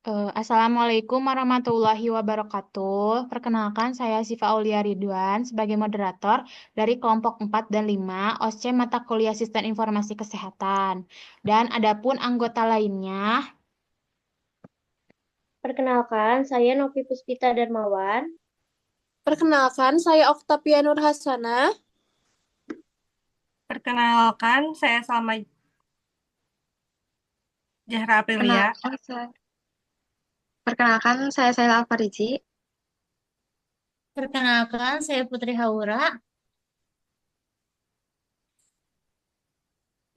Assalamualaikum warahmatullahi wabarakatuh. Perkenalkan, saya Sifa Aulia Ridwan sebagai moderator dari kelompok 4 dan 5 OSCE Mata Kuliah Sistem Informasi Kesehatan. Dan adapun anggota lainnya, Perkenalkan, saya Novi Puspita Darmawan. Perkenalkan, saya Oktavia Nur Hasanah. Perkenalkan, saya Salma Zahra Aprilia. Perkenalkan, saya Saila Alfarizi. Perkenalkan, saya Putri Haura.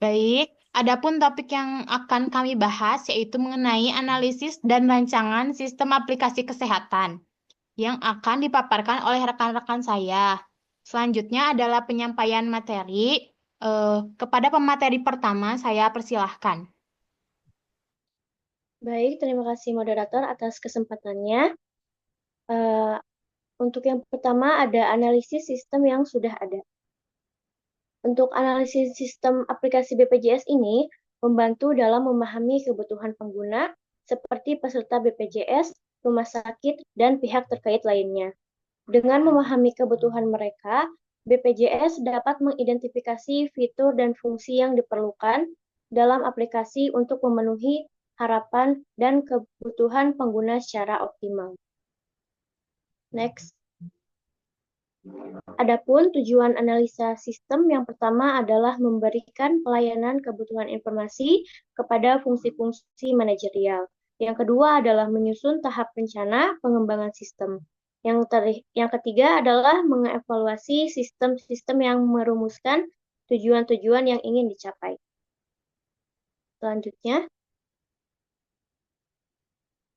baik, adapun topik yang akan kami bahas yaitu mengenai analisis dan rancangan sistem aplikasi kesehatan yang akan dipaparkan oleh rekan-rekan saya. Selanjutnya adalah penyampaian materi. Kepada pemateri pertama, saya persilahkan. Baik, terima kasih moderator atas kesempatannya. Eh, untuk yang pertama ada analisis sistem yang sudah ada. Untuk analisis sistem aplikasi BPJS ini membantu dalam memahami kebutuhan pengguna seperti peserta BPJS, rumah sakit, dan pihak terkait lainnya. Dengan memahami kebutuhan mereka, BPJS dapat mengidentifikasi fitur dan fungsi yang diperlukan dalam aplikasi untuk memenuhi harapan dan kebutuhan pengguna secara optimal. Next. Adapun tujuan analisa sistem yang pertama adalah memberikan pelayanan kebutuhan informasi kepada fungsi-fungsi manajerial. Yang kedua adalah menyusun tahap rencana pengembangan sistem. Yang ketiga adalah mengevaluasi sistem-sistem yang merumuskan tujuan-tujuan yang ingin dicapai. Selanjutnya,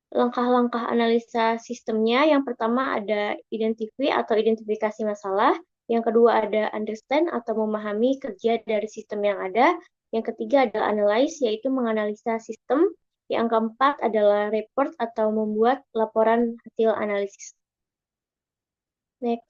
langkah-langkah analisa sistemnya, yang pertama ada identifikasi masalah, yang kedua ada understand atau memahami kerja dari sistem yang ada, yang ketiga adalah analyze yaitu menganalisa sistem, yang keempat adalah report atau membuat laporan hasil analisis. Next.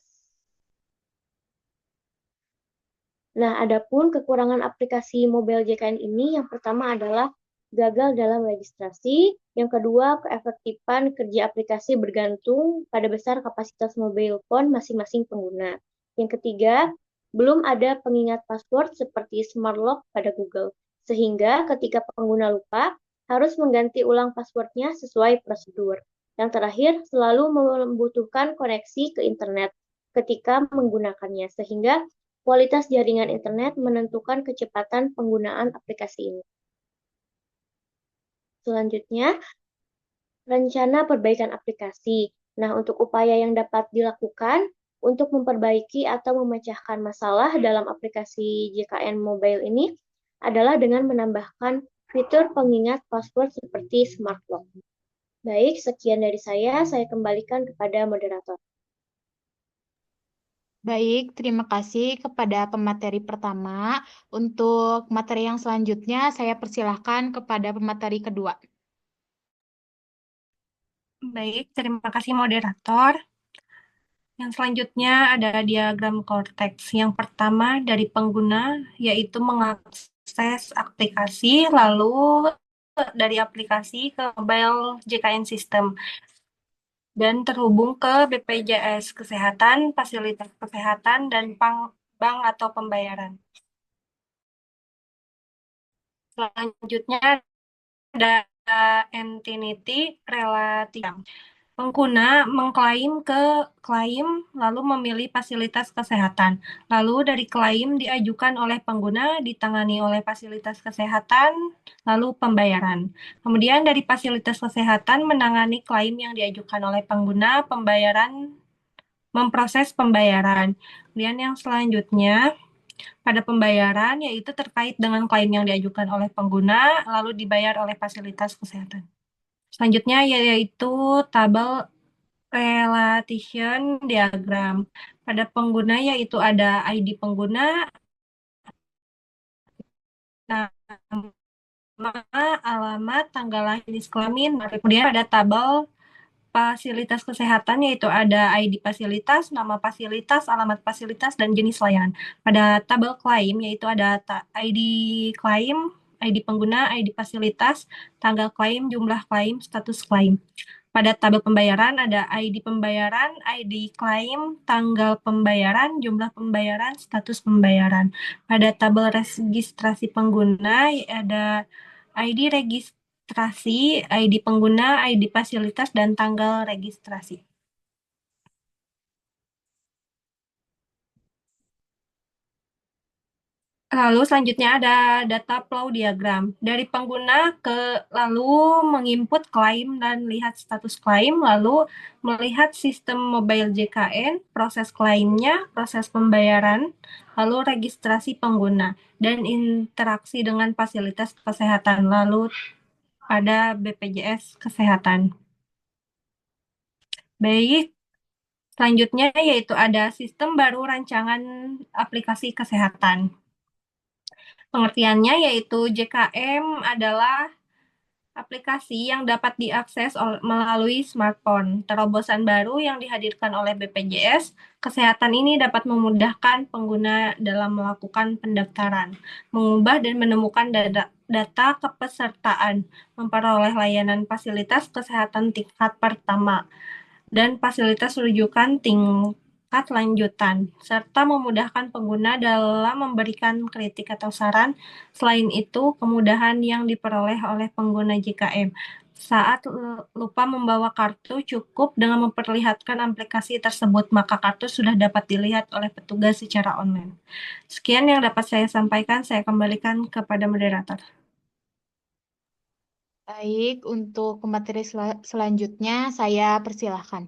Nah, adapun kekurangan aplikasi mobile JKN ini yang pertama adalah gagal dalam registrasi, yang kedua keefektifan kerja aplikasi bergantung pada besar kapasitas mobile phone masing-masing pengguna. Yang ketiga, belum ada pengingat password seperti smart lock pada Google, sehingga ketika pengguna lupa harus mengganti ulang passwordnya sesuai prosedur. Yang terakhir, selalu membutuhkan koneksi ke internet ketika menggunakannya, sehingga kualitas jaringan internet menentukan kecepatan penggunaan aplikasi ini. Selanjutnya, rencana perbaikan aplikasi. Nah, untuk upaya yang dapat dilakukan untuk memperbaiki atau memecahkan masalah dalam aplikasi JKN Mobile ini adalah dengan menambahkan fitur pengingat password seperti Smart Lock. Baik, sekian dari saya kembalikan kepada moderator. Baik, terima kasih kepada pemateri pertama. Untuk materi yang selanjutnya, saya persilahkan kepada pemateri kedua. Baik, terima kasih moderator. Yang selanjutnya ada diagram korteks. Yang pertama dari pengguna, yaitu mengakses aplikasi, lalu dari aplikasi ke mobile JKN System, dan terhubung ke BPJS Kesehatan, fasilitas kesehatan, dan bank atau pembayaran. Selanjutnya ada entity relation. Pengguna mengklaim ke klaim, lalu memilih fasilitas kesehatan. Lalu dari klaim diajukan oleh pengguna, ditangani oleh fasilitas kesehatan, lalu pembayaran. Kemudian dari fasilitas kesehatan menangani klaim yang diajukan oleh pengguna, memproses pembayaran. Kemudian yang selanjutnya, pada pembayaran, yaitu terkait dengan klaim yang diajukan oleh pengguna, lalu dibayar oleh fasilitas kesehatan. Selanjutnya yaitu tabel relation diagram. Pada pengguna yaitu ada ID pengguna, nama, alamat, tanggal lahir, jenis kelamin. Kemudian ada tabel fasilitas kesehatan yaitu ada ID fasilitas, nama fasilitas, alamat fasilitas, dan jenis layanan. Pada tabel klaim yaitu ada ID klaim, ID pengguna, ID fasilitas, tanggal klaim, jumlah klaim, status klaim. Pada tabel pembayaran ada ID pembayaran, ID klaim, tanggal pembayaran, jumlah pembayaran, status pembayaran. Pada tabel registrasi pengguna ada ID registrasi, ID pengguna, ID fasilitas, dan tanggal registrasi. Lalu selanjutnya ada data flow diagram. Dari pengguna lalu menginput klaim dan lihat status klaim, lalu melihat sistem mobile JKN, proses klaimnya, proses pembayaran, lalu registrasi pengguna, dan interaksi dengan fasilitas kesehatan, lalu ada BPJS Kesehatan. Baik, selanjutnya yaitu ada sistem baru rancangan aplikasi kesehatan. Pengertiannya yaitu JKM adalah aplikasi yang dapat diakses melalui smartphone. Terobosan baru yang dihadirkan oleh BPJS Kesehatan ini dapat memudahkan pengguna dalam melakukan pendaftaran, mengubah dan menemukan data kepesertaan, memperoleh layanan fasilitas kesehatan tingkat pertama, dan fasilitas rujukan tingkat lanjutan, serta memudahkan pengguna dalam memberikan kritik atau saran. Selain itu, kemudahan yang diperoleh oleh pengguna JKM saat lupa membawa kartu cukup dengan memperlihatkan aplikasi tersebut, maka kartu sudah dapat dilihat oleh petugas secara online. Sekian yang dapat saya sampaikan, saya kembalikan kepada moderator. Baik, untuk materi selanjutnya saya persilahkan.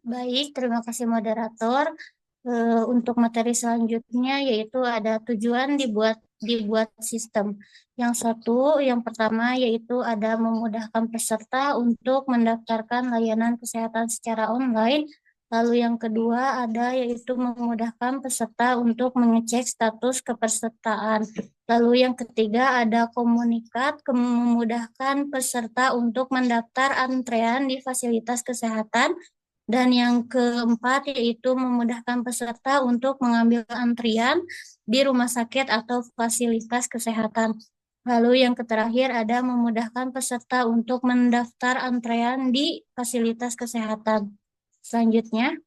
Baik, terima kasih moderator. Untuk materi selanjutnya yaitu ada tujuan dibuat sistem. Yang pertama yaitu ada memudahkan peserta untuk mendaftarkan layanan kesehatan secara online. Lalu yang kedua ada yaitu memudahkan peserta untuk mengecek status kepesertaan. Lalu yang ketiga ada komunikat memudahkan peserta untuk mendaftar antrean di fasilitas kesehatan. Dan yang keempat yaitu memudahkan peserta untuk mengambil antrian di rumah sakit atau fasilitas kesehatan. Lalu yang terakhir ada memudahkan peserta untuk mendaftar antrean di fasilitas kesehatan. Selanjutnya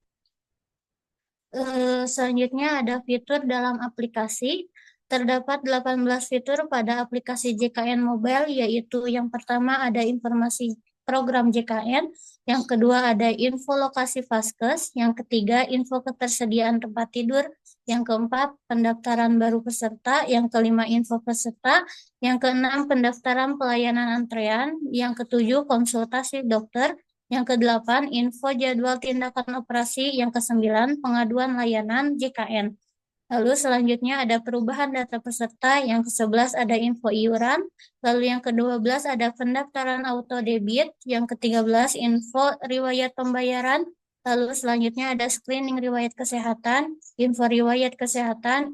ada fitur dalam aplikasi. Terdapat 18 fitur pada aplikasi JKN Mobile, yaitu yang pertama ada informasi program JKN, yang kedua ada info lokasi Vaskes, yang ketiga info ketersediaan tempat tidur, yang keempat pendaftaran baru peserta, yang kelima info peserta, yang keenam pendaftaran pelayanan antrean, yang ketujuh konsultasi dokter, yang kedelapan info jadwal tindakan operasi, yang kesembilan pengaduan layanan JKN. Lalu selanjutnya ada perubahan data peserta, yang ke-11 ada info iuran, lalu yang ke-12 ada pendaftaran auto debit, yang ke-13 info riwayat pembayaran, lalu selanjutnya ada screening riwayat kesehatan,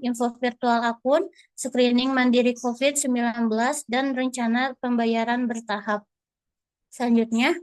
info virtual akun, screening mandiri COVID-19, dan rencana pembayaran bertahap. Selanjutnya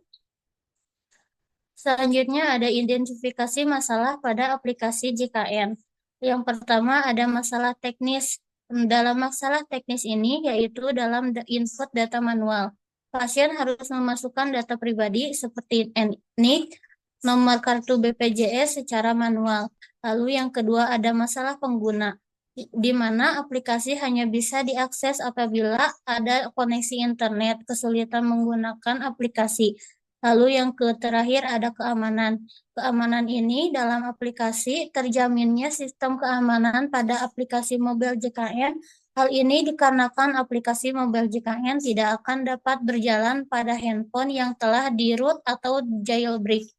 ada identifikasi masalah pada aplikasi JKN. Yang pertama ada masalah teknis. Dalam masalah teknis ini yaitu dalam input data manual. Pasien harus memasukkan data pribadi seperti NIK, nomor kartu BPJS secara manual. Lalu yang kedua ada masalah pengguna, di mana aplikasi hanya bisa diakses apabila ada koneksi internet, kesulitan menggunakan aplikasi. Lalu yang terakhir ada keamanan. Keamanan ini dalam aplikasi terjaminnya sistem keamanan pada aplikasi mobile JKN. Hal ini dikarenakan aplikasi mobile JKN tidak akan dapat berjalan pada handphone yang telah di-root atau jailbreak.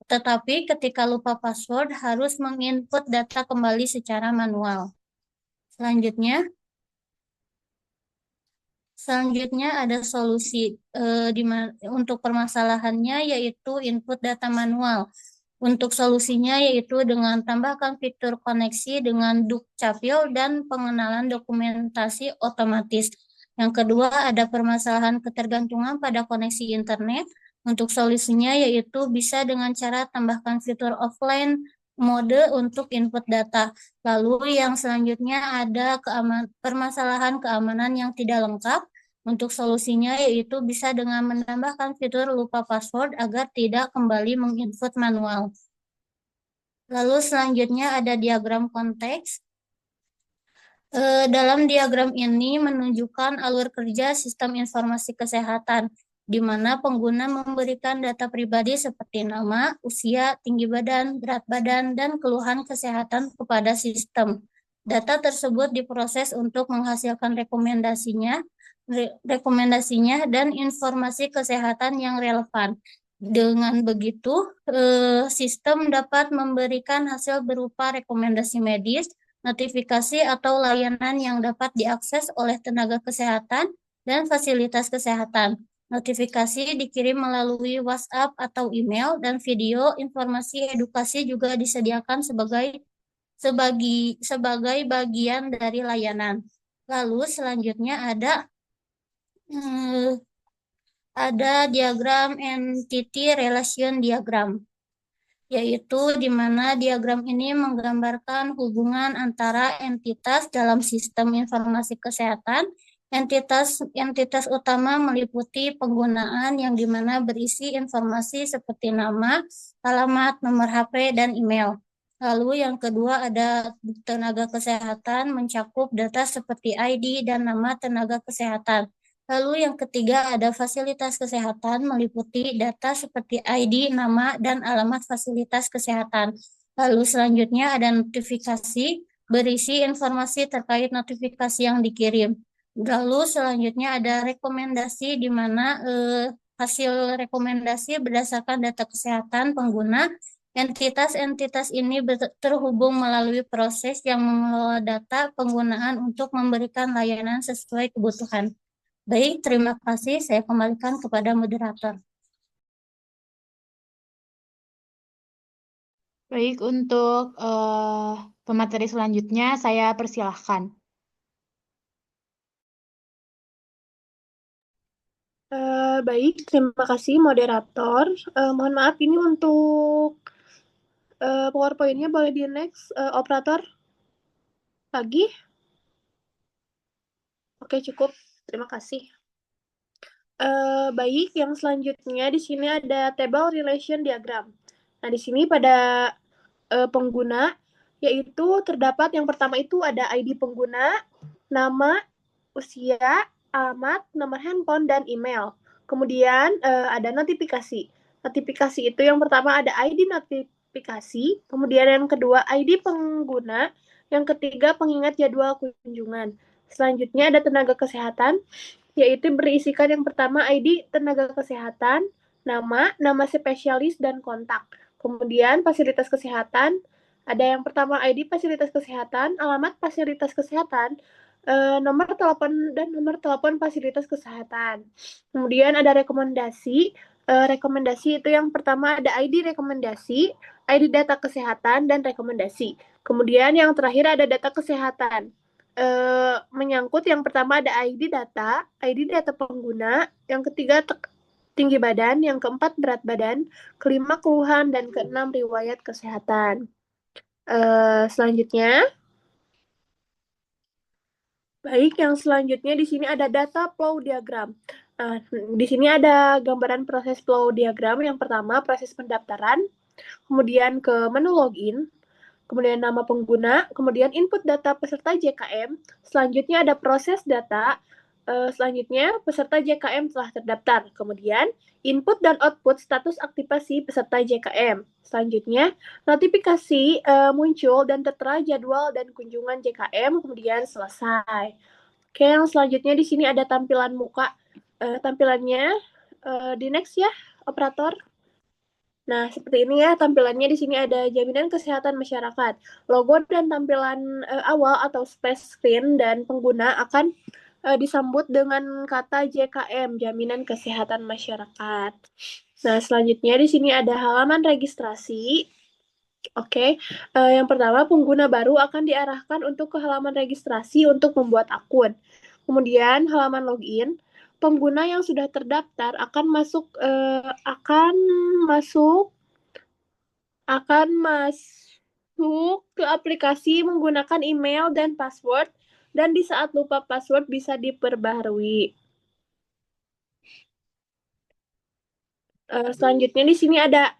Tetapi ketika lupa password harus menginput data kembali secara manual. Selanjutnya ada solusi untuk permasalahannya yaitu input data manual. Untuk solusinya yaitu dengan tambahkan fitur koneksi dengan Dukcapil dan pengenalan dokumentasi otomatis. Yang kedua ada permasalahan ketergantungan pada koneksi internet. Untuk solusinya yaitu bisa dengan cara tambahkan fitur offline mode untuk input data. Lalu yang selanjutnya ada permasalahan keamanan yang tidak lengkap. Untuk solusinya yaitu bisa dengan menambahkan fitur lupa password agar tidak kembali menginput manual. Lalu selanjutnya ada diagram konteks. Dalam diagram ini menunjukkan alur kerja sistem informasi kesehatan, di mana pengguna memberikan data pribadi seperti nama, usia, tinggi badan, berat badan, dan keluhan kesehatan kepada sistem. Data tersebut diproses untuk menghasilkan rekomendasinya dan informasi kesehatan yang relevan. Dengan begitu, sistem dapat memberikan hasil berupa rekomendasi medis, notifikasi atau layanan yang dapat diakses oleh tenaga kesehatan dan fasilitas kesehatan. Notifikasi dikirim melalui WhatsApp atau email, dan video informasi edukasi juga disediakan sebagai bagian dari layanan. Lalu selanjutnya ada diagram entity relation diagram, yaitu di mana diagram ini menggambarkan hubungan antara entitas dalam sistem informasi kesehatan. Entitas utama meliputi penggunaan yang di mana berisi informasi seperti nama, alamat, nomor HP, dan email. Lalu yang kedua ada tenaga kesehatan, mencakup data seperti ID dan nama tenaga kesehatan. Lalu yang ketiga ada fasilitas kesehatan, meliputi data seperti ID, nama, dan alamat fasilitas kesehatan. Lalu selanjutnya ada notifikasi, berisi informasi terkait notifikasi yang dikirim. Lalu selanjutnya ada rekomendasi, di mana hasil rekomendasi berdasarkan data kesehatan pengguna. Entitas-entitas ini terhubung melalui proses yang mengelola data penggunaan untuk memberikan layanan sesuai kebutuhan. Baik, terima kasih. Saya kembalikan kepada moderator. Baik, untuk pemateri selanjutnya saya persilahkan. Baik, terima kasih moderator. Mohon maaf, ini untuk PowerPoint-nya boleh di next, operator lagi? Oke, cukup. Terima kasih. Baik, yang selanjutnya di sini ada table relation diagram. Nah, di sini pada pengguna, yaitu terdapat yang pertama itu ada ID pengguna, nama, usia, alamat, nomor handphone, dan email. Kemudian ada notifikasi. Notifikasi itu yang pertama ada ID notifikasi, kemudian yang kedua ID pengguna, yang ketiga pengingat jadwal kunjungan. Selanjutnya ada tenaga kesehatan, yaitu berisikan yang pertama ID tenaga kesehatan, nama spesialis, dan kontak. Kemudian fasilitas kesehatan, ada yang pertama ID fasilitas kesehatan, alamat fasilitas kesehatan, nomor telepon, dan nomor telepon fasilitas kesehatan. Kemudian ada rekomendasi. Rekomendasi itu yang pertama ada ID rekomendasi, ID data kesehatan, dan rekomendasi. Kemudian yang terakhir ada data kesehatan. Menyangkut yang pertama ada ID data pengguna, yang ketiga tinggi badan, yang keempat berat badan, kelima keluhan, dan keenam riwayat kesehatan. Selanjutnya, baik, yang selanjutnya di sini ada data flow diagram. Di sini ada gambaran proses flow diagram. Yang pertama proses pendaftaran, kemudian ke menu login, kemudian nama pengguna, kemudian input data peserta JKM, selanjutnya ada proses data, selanjutnya peserta JKM telah terdaftar, kemudian input dan output status aktivasi peserta JKM, selanjutnya notifikasi muncul dan tertera jadwal dan kunjungan JKM, kemudian selesai. Oke, yang selanjutnya di sini ada tampilan muka, tampilannya di next ya, operator. Nah, seperti ini ya tampilannya. Di sini ada jaminan kesehatan masyarakat. Logo dan tampilan awal atau splash screen dan pengguna akan disambut dengan kata JKM, jaminan kesehatan masyarakat. Nah, selanjutnya di sini ada halaman registrasi. Oke, yang pertama pengguna baru akan diarahkan untuk ke halaman registrasi untuk membuat akun. Kemudian halaman login. Pengguna yang sudah terdaftar akan masuk masuk ke aplikasi menggunakan email dan password, dan di saat lupa password bisa diperbaharui. Selanjutnya di sini ada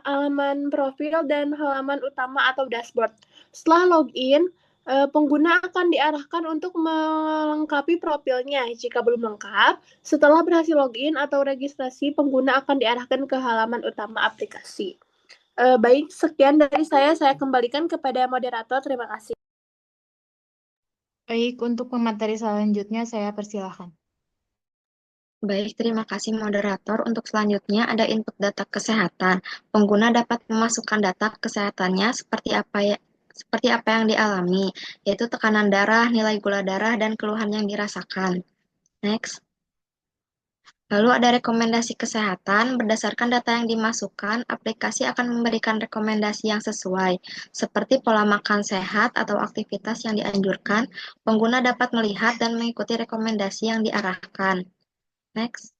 halaman profil dan halaman utama atau dashboard. Setelah login, pengguna akan diarahkan untuk melengkapi profilnya. Jika belum lengkap, setelah berhasil login atau registrasi, pengguna akan diarahkan ke halaman utama aplikasi. Baik, sekian dari saya kembalikan kepada moderator. Terima kasih. Baik, untuk pemateri selanjutnya saya persilahkan. Baik, terima kasih moderator. Untuk selanjutnya ada input data kesehatan. Pengguna dapat memasukkan data kesehatannya seperti apa yang dialami, yaitu tekanan darah, nilai gula darah, dan keluhan yang dirasakan. Next. Lalu ada rekomendasi kesehatan. Berdasarkan data yang dimasukkan, aplikasi akan memberikan rekomendasi yang sesuai, seperti pola makan sehat atau aktivitas yang dianjurkan. Pengguna dapat melihat dan mengikuti rekomendasi yang diarahkan. Next.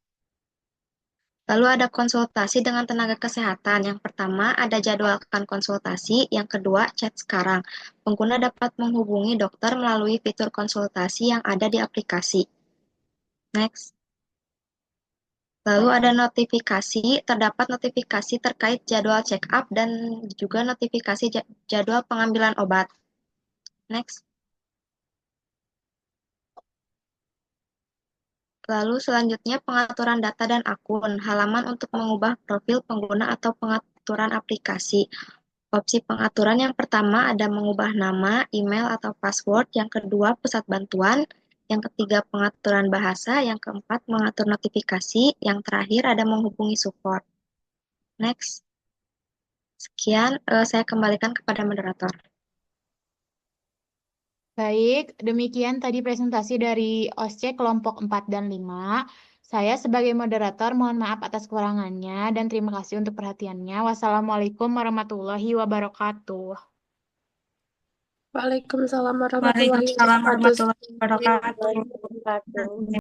Lalu ada konsultasi dengan tenaga kesehatan. Yang pertama, ada jadwalkan konsultasi. Yang kedua, chat sekarang. Pengguna dapat menghubungi dokter melalui fitur konsultasi yang ada di aplikasi. Next. Lalu ada notifikasi, terdapat notifikasi terkait jadwal check-up dan juga notifikasi jadwal pengambilan obat. Next. Lalu selanjutnya pengaturan data dan akun, halaman untuk mengubah profil pengguna atau pengaturan aplikasi. Opsi pengaturan yang pertama ada mengubah nama, email, atau password. Yang kedua, pusat bantuan. Yang ketiga, pengaturan bahasa. Yang keempat, mengatur notifikasi. Yang terakhir, ada menghubungi support. Next. Sekian, saya kembalikan kepada moderator. Baik, demikian tadi presentasi dari OSCE kelompok 4 dan 5. Saya sebagai moderator mohon maaf atas kekurangannya dan terima kasih untuk perhatiannya. Wassalamualaikum warahmatullahi wabarakatuh. Waalaikumsalam warahmatullahi Waalaikumsalam wabarakatuh. warahmatullahi wabarakatuh. Wabarakatuh.